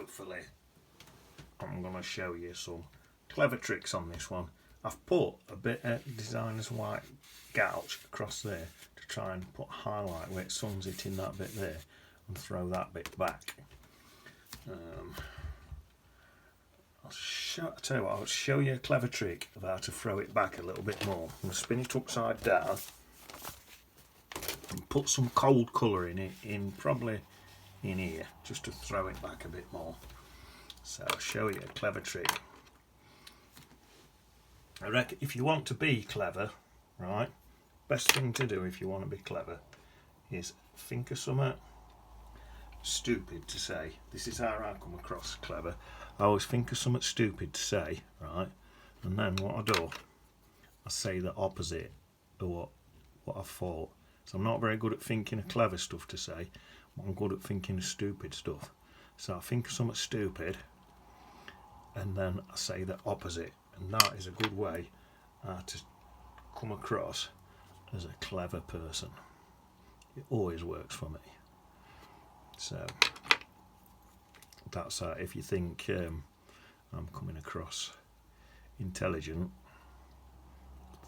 hopefully I'm going to show you some clever tricks on this one. I've put a bit of designer's white gouge across there to try and put highlight where the sun's hitting that bit there and throw that bit back. I'll tell you what, I'll show you a clever trick of how to throw it back a little bit more. I'm going to spin it upside down and put some cold colour in it, probably in here, just to throw it back a bit more. So I'll show you a clever trick. I reckon if you want to be clever, right, best thing to do if you want to be clever is think of something stupid to say. This is how I come across clever. I always think of something stupid to say, right, and then what I do, I say the opposite of what I thought. So I'm not very good at thinking of clever stuff to say, but I'm good at thinking of stupid stuff. So I think of something stupid and then I say the opposite, and that is a good way to come across as a clever person. It always works for me. So that's if you think I'm coming across intelligent,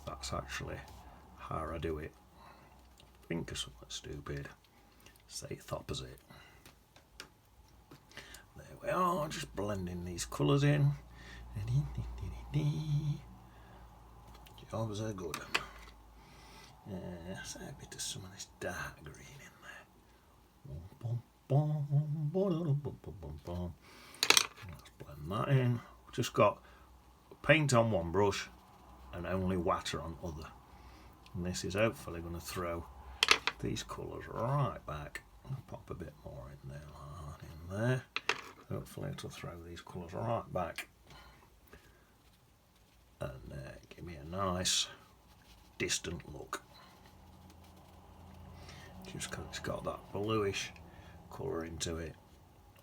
that's actually how I do it. Think of something stupid, say the opposite. There we are, just blending these colours in. Jobs are good. Say a bit of some of this dark green in there. Let's blend that in. Just got paint on one brush and only water on other. And this is hopefully going to throw these colours right back. I'll pop a bit more in there, like that in there. Hopefully it'll throw these colours right back and give me a nice distant look. Just because it's got that bluish colour into it,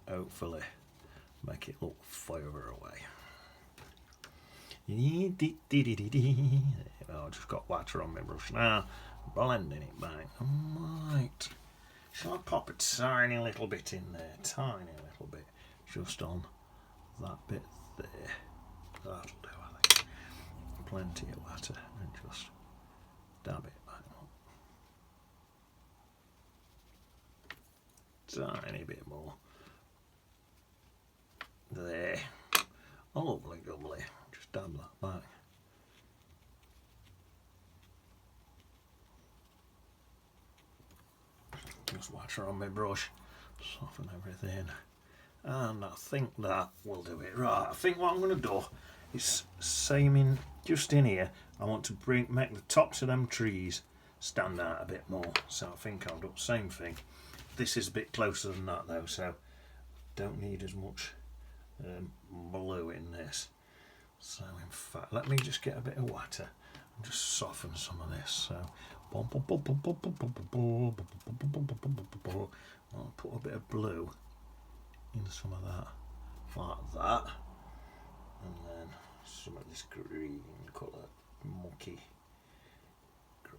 hopefully make it look further away. I've just got water on my brush now, blending it back. I might, shall I pop a tiny little bit in there, tiny little bit, just on that bit there. That'll do, I think. Plenty of water and just dab it back up. Tiny bit more. There. Oh, lovely jubbly. Just dab that back. Just water on my brush, soften everything, and I think that will do it. Right, I think what I'm going to do is same just in here. I want to make the tops of them trees stand out a bit more, so I think I'll do the same thing. This is a bit closer than that though, so don't need as much blue in this. So in fact, let me just get a bit of water and just soften some of this. So I'll put a bit of blue in some of that, like that, and then some of this green colour, mucky.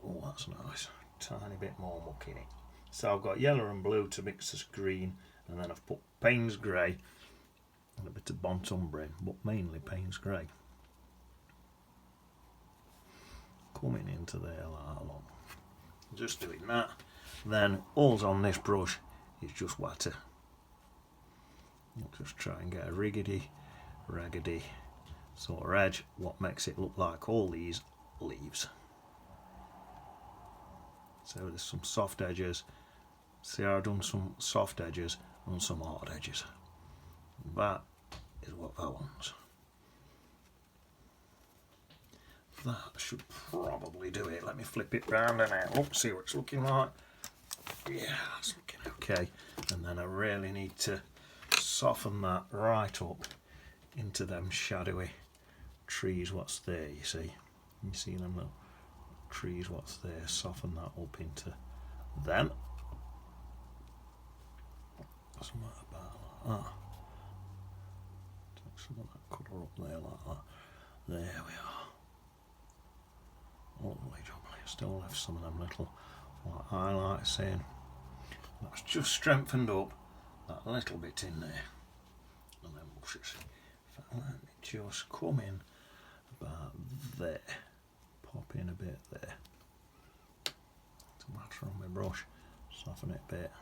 Oh, that's nice. Tiny bit more muck in it. So I've got yellow and blue to mix this green, and then I've put Payne's Grey and a bit of Burnt Umber, but mainly Payne's Grey. Coming into there like that. Just doing that. Then all's on this brush is just water. I'll just try and get a raggedy sort of edge, what makes it look like all these leaves. So there's some soft edges. See how I've done some soft edges and some hard edges. That is what I want. That should probably do it. Let me flip it round and out. Look, see what it's looking like. Yeah, it's looking okay. And then I really need to soften that right up into them shadowy trees what's there, you see. You see them little trees what's there, soften that up into them. Something about like that. Take some of that colour up there like that. There we are. Lovely jubbly. Still left some of them little highlights in. That's just strengthened up that little bit in there. and then we'll just, let me just come in about there, pop in a bit there, matter on my brush, soften it a bit,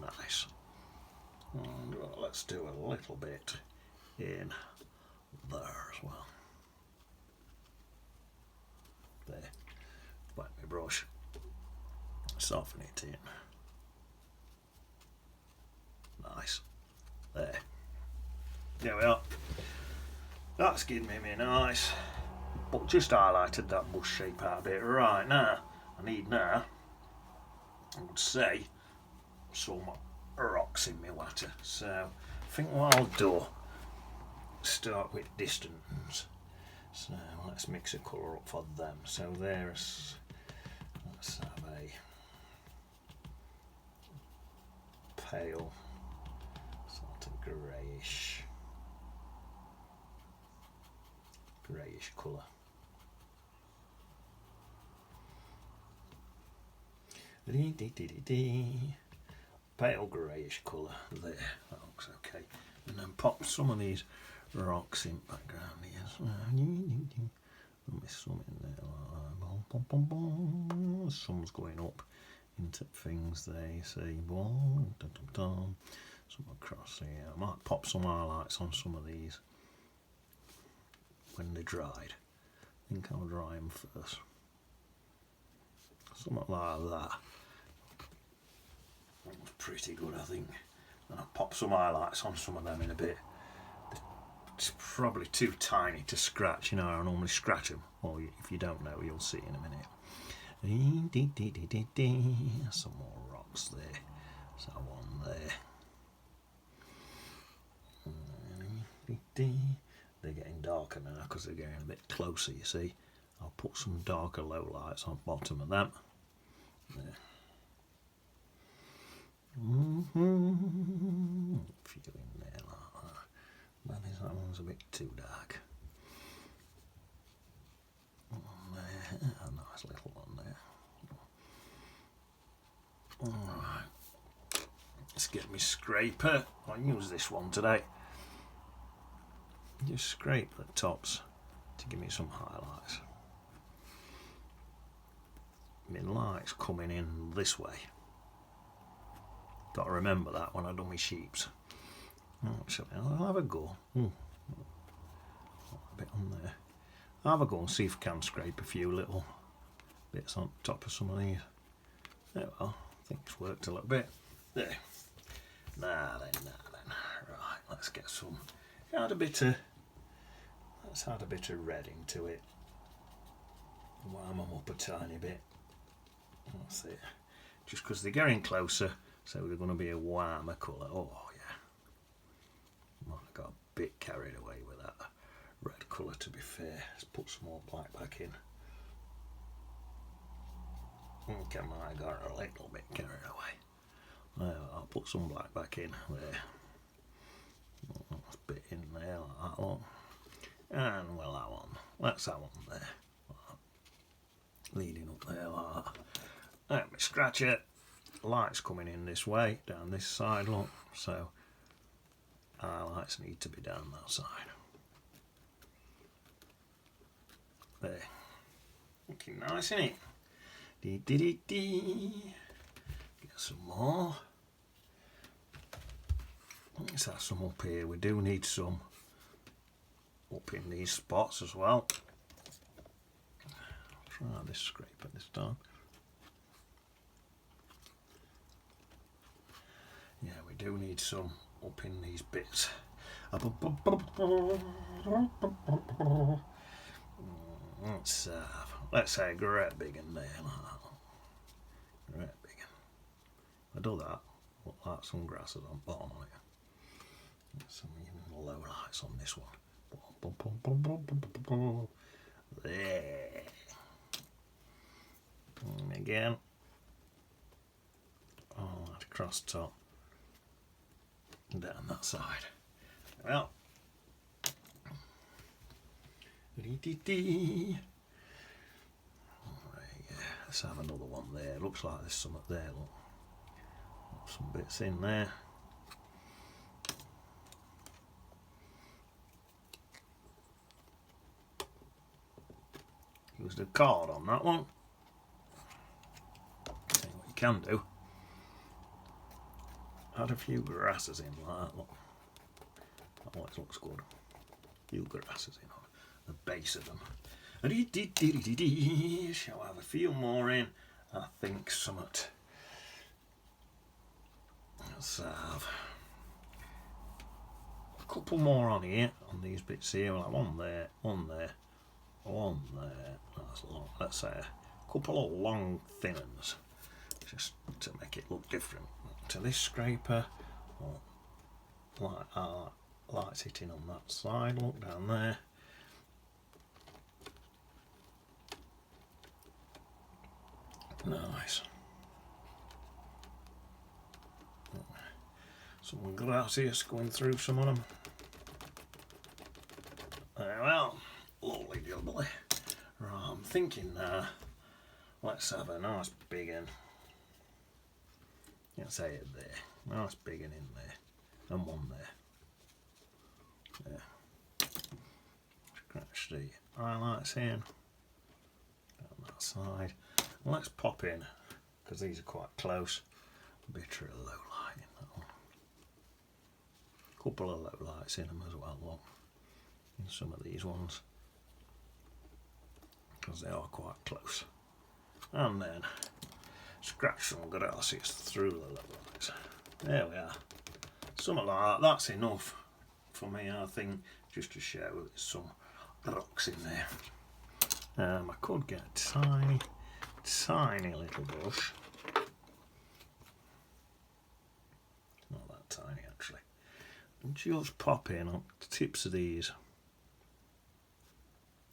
nice. And let's do a little bit in there as well. There, wet my brush, soften it in. Nice. There we are. That's given me nice, but just highlighted that bush shape out a bit. Right now, I need I would say, some rocks in my water. So I think what I'll do, start with distance. So let's mix a colour up for them. So there's, let's have a pale, sort of greyish colour. Pale greyish colour there, that looks okay. And then pop some of these rocks in background here. There's some in there like that. Sun's going up into things there, you see. Some across here. I might pop some highlights on some of these when they're dried. I think I'll dry them first. Something like that. That's pretty good, I think. And I'll pop some highlights on some of them in a bit. It's probably too tiny to scratch, you know. I normally scratch them. Well, if you don't know, you'll see in a minute. Some more rocks there. So one there. They're getting darker now because they're getting a bit closer, you see. I'll put some darker low lights on the bottom of them. There. A few in there like that. Maybe that one's a bit too dark. One there, a nice little one there. Alright. Let's get my scraper. I'll use this one today. Just scrape the tops to give me some highlights. My light's coming in this way. Got to remember that when I do my sheeps. Actually, I'll have a go. A bit on there. I'll have a go and see if I can scrape a few little bits on top of some of these. There, well, I think it's worked a little bit. There. Now then. Right, let's get some. Let's add a bit of red into it. Warm them up a tiny bit. That's it. Just because they're getting closer, so they're going to be a warmer colour. Oh yeah. Might have got a bit carried away with that red colour, to be fair. Let's put some more black back in. I think I might have got a little bit carried away. I'll put some black back in there. That's a bit in there like that one. And well, that one. That's that one there. Leading up there like that. Let me scratch it. Light's coming in this way, down this side, look. So highlights need to be down that side. There. Looking nice, isn't it? Get some more. Let's have some up here. We do need some up in these spots as well. Try this scraper this time. Yeah, we do need some up in these bits. Let's say a great big one there. Great big one. I do that. Put like some grasses on bottom on it. Some even low lights on this one. There. And again. Oh, that cross top. Down that side. Well. Alright, yeah. Let's have another one there. Looks like there's some up there. Look. Some bits in there. used a card on that one. See what you can do. Add a few grasses in like that, look. That always looks good. A few grasses in on the base of them. Shall I have a few more in? I think somewhat. Let's have a couple more on here, on these bits here, like one there, one there, one there. That's long. Let's say a couple of long thin ones, just to make it look different. To this scraper, lights hitting on that side, look down there. Nice. Some gracias going through some of them. Well, lovely jubbly. Right, I'm thinking now, let's have a nice big one. Let's say it there. Nice big one in there. And one there. Yeah. Scratch the highlights in. Down that side. And let's pop in, because these are quite close, a bit of low light in that one. Couple of low lights in them as well, look, in some of these ones, because they are quite close. And then scratch some gracias through the low lights. There we are. Something like that. That's enough for me, I think, just to show there's some rocks in there. I could get a tiny little brush. Not that tiny actually. And just pop in on the tips of these.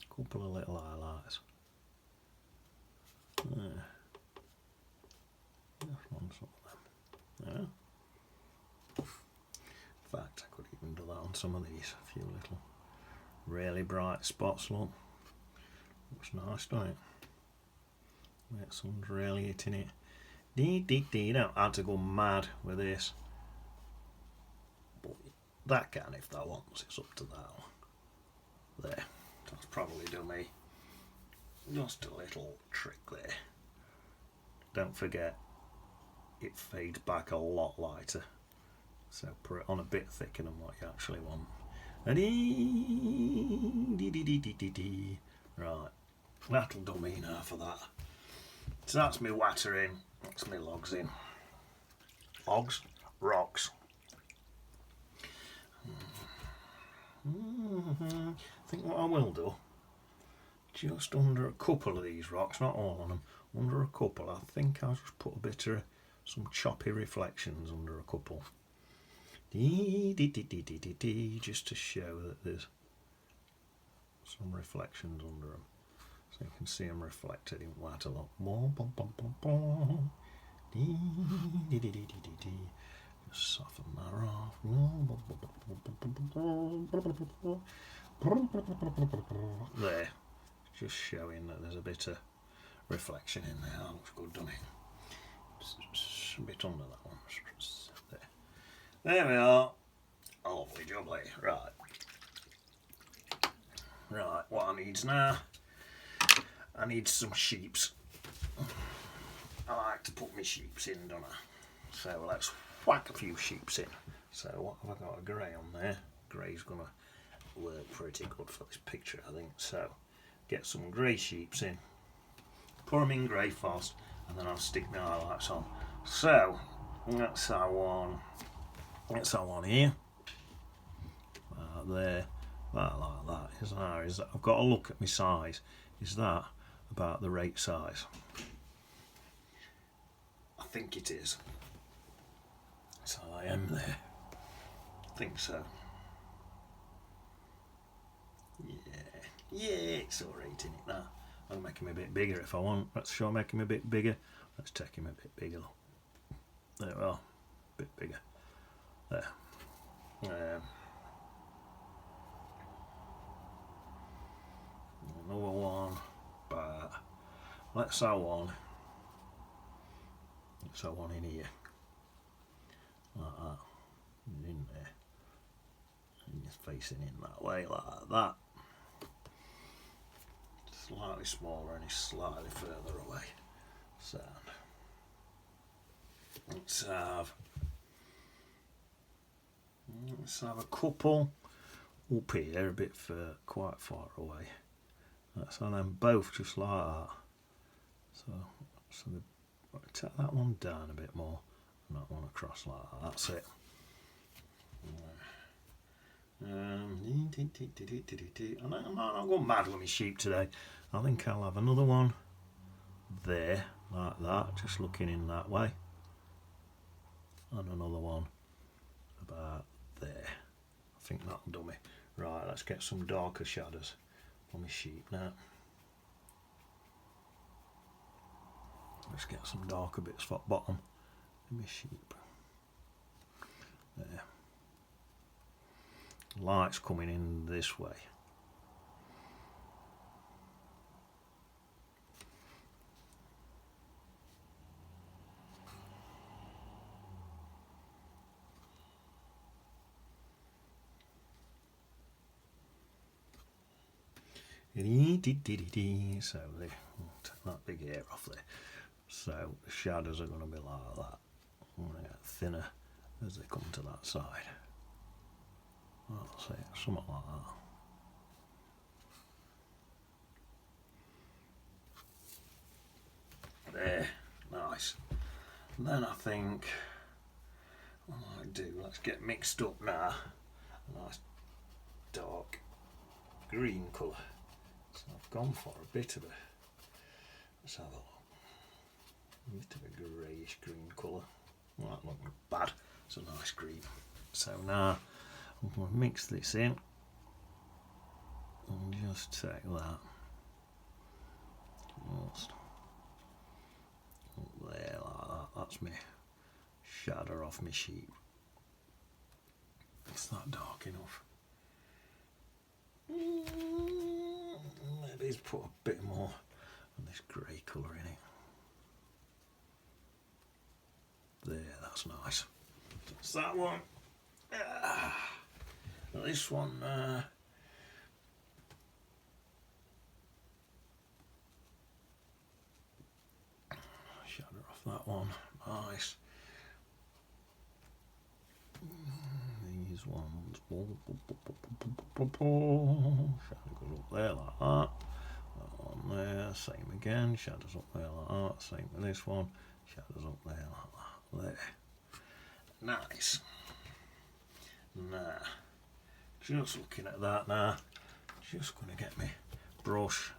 A couple of little highlights. There. Just one some of them. Yeah. In fact, I could even do that on some of these. A few little really bright spots, look. Looks nice, doesn't it? That sun's really hitting it. You don't have to go mad with this. But that can if that wants, it's up to that. There. That's probably done me. Just a little trick there. Don't forget, it fades back a lot lighter. So put it on a bit thicker than what you actually want. Right. That'll do me now for that. So that's me water in, that's me logs in. Logs, rocks. I think what I will do, just under a couple of these rocks, not all of them, under a couple, I think I'll just put a bit of some choppy reflections under a couple. Just to show that there's some reflections under them. So you can see them reflected in white a lot more. Just soften that off. There. Just showing that there's a bit of reflection in there. That looks good, doesn't it? A bit under that one. There we are. Lovely jubbly. Right. Right, what I need now, I need some sheeps. I like to put my sheeps in, don't I? So let's whack a few sheeps in. So what have I got? A grey on there. Grey's going to work pretty good for this picture, I think. So get some grey sheeps in. Put them in grey first, and then I'll stick my highlights on. So that's our one. That's our one here. There. That like that. Is that I've got to look at my size. Is that about the right size? I think it is. So I am there. I think so. Yeah, it's alright, isn't it? Now I'll make him a bit bigger if I want. Let's show make him a bit bigger. Let's take him a bit bigger. There we are. A bit bigger. There. Another one, but let's have one. Let's have one in here, like that, and in there, and just facing in that way, like that. slightly smaller and he's slightly further away. So let's have a couple up here, a bit quite far away. Let's have them both just like that. So take that one down a bit more and that one across like that. That's it. I'm not going mad with my sheep today. I think I'll have another one there like that, just looking in that way, and another one about there. I think that'll do me. Right, let's get some darker shadows on my sheep now. Let's get some darker bits for the bottom of my sheep. There. Light's coming in this way. So we'll take that big hair off there. So the shadows are going to be like that. I'm going to get thinner as they come to that side. That's it, something like that. There, nice. And then I think what I might do, let's get mixed up now. A nice dark green colour. So I've gone for a bit of a, let's have a look. A bit of a greyish green colour. Well, that looks bad. It's a nice green. So now I'm going to mix this in and just take that just up there like that. That's my shadow off my sheep. It's not dark enough. Maybe put a bit more of this grey colour in it. There, that's nice. That's that one. This one, shadow off that one. Nice. These ones. Shadow goes up there like that. That one there, same again. Shadows up there like that. Same with this one. Shadows up there like that. There. Nice. Now, just looking at that now, just going to get my brush,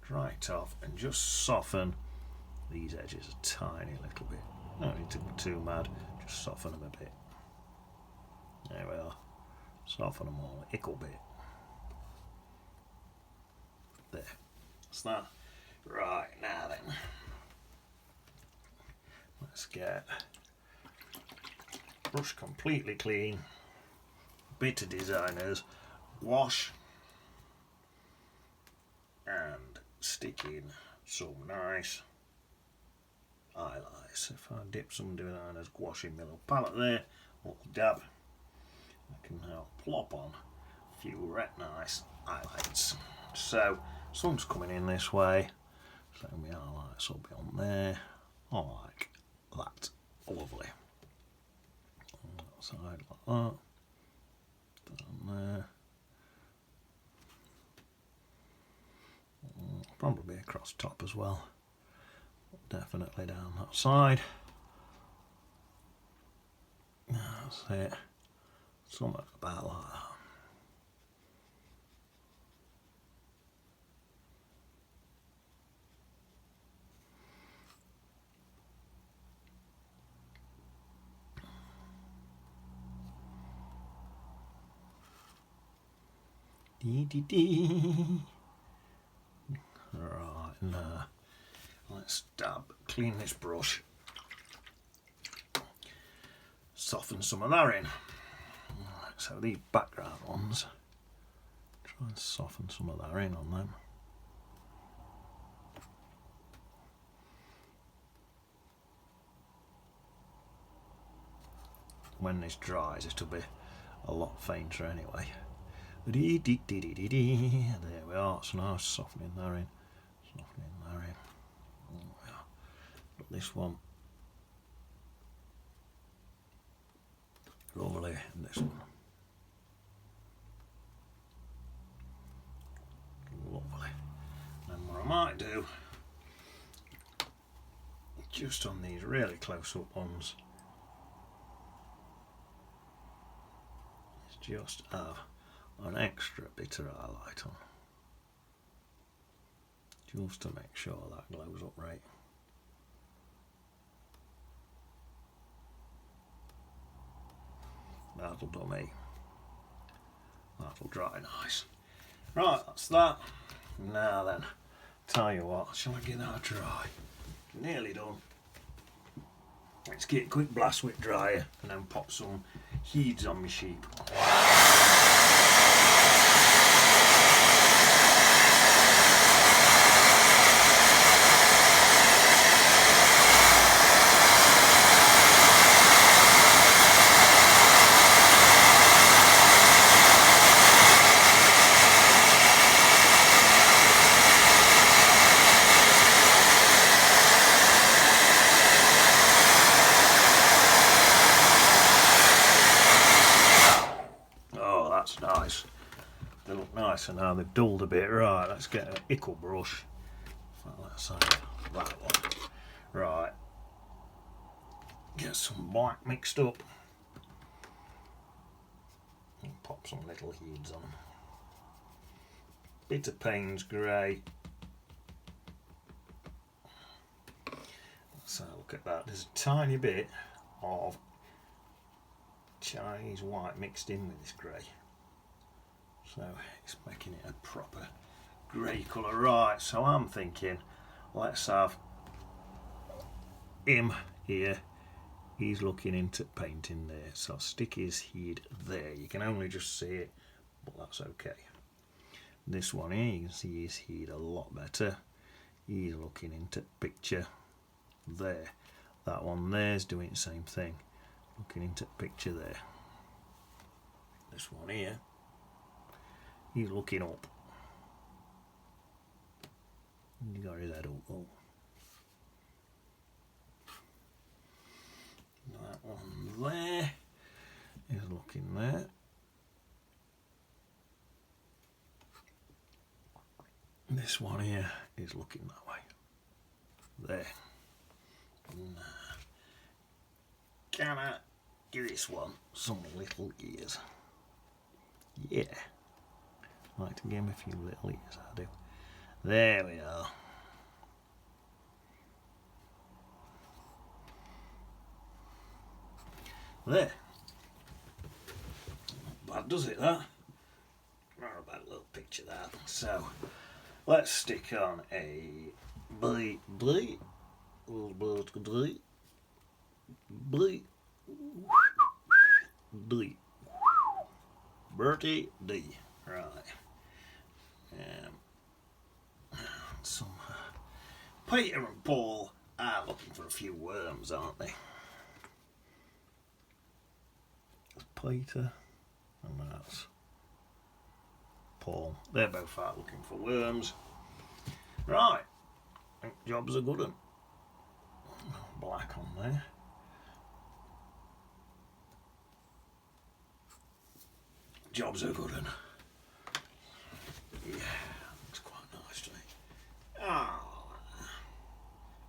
dry it off, and just soften these edges a tiny little bit. Don't need to go too mad, just soften them a bit. There we are. Soften them all a little bit. There. That's that. Right, now then. Let's get brush completely clean. Bit of designers. Wash. And stick in some nice highlights. If I dip some designers gouache in my little palette there, little dab, I can now plop on a few red nice highlights. So sun's coming in this way, so my highlights will be on there. I like that. Lovely. On that side like that. Down there. Probably across top as well. Definitely down that side. That's it. Something about like that. Right, now let's clean this brush, soften some of that in. Right, so these background ones, try and soften some of that in on them. When this dries, it'll be a lot fainter anyway. There we are, so now softening that in. nothing in there. But this one, lovely, and this one, lovely. And what I might do, just on these really close-up ones, is just have an extra bit of highlight on, just to make sure that glows up right. That'll do me. That'll dry nice. Right, that's that. Now then, tell you what, shall I get that dry? Nearly done. Let's get a quick blast with dryer and then pop some heads on my sheep. That's nice. They look nice, and now they've dulled a bit. Right, let's get an ickle brush. Let's have that one. Right, get some black mixed up and pop some little heads on them. Bit of Payne's grey. Let's have a look at that. There's a tiny bit of Chinese white mixed in with this grey. So it's making it a proper grey colour. Right, so I'm thinking, let's have him here. He's looking into painting there. So I'll stick his head there. You can only just see it, but that's okay. This one here, you can see his head a lot better. He's looking into picture there. That one there's doing the same thing. Looking into picture there. This one here, he's looking up. You got his head up. Oh. That one there is looking there. This one here is looking that way. There. Can I give this one some little ears? Yeah. I like to give him a few little ears, I do. There we are. There. Not bad, does it, that? Not a bad little picture, that. So, let's stick on a Bertie D. Right. Some Peter and Paul are looking for a few worms, aren't they? Peter and that's Paul. They're both out looking for worms. Right. I think job's a good one. Black on there. Job's a good one. Yeah, looks quite nice to me. Ah,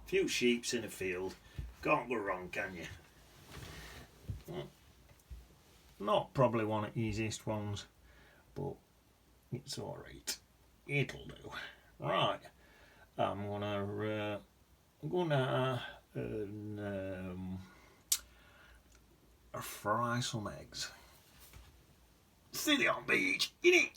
few sheeps in a field. Can't go wrong, can you? Not probably one of the easiest ones, but it's alright. It'll do. Right, I'm gonna fry some eggs. See you on beach, innit?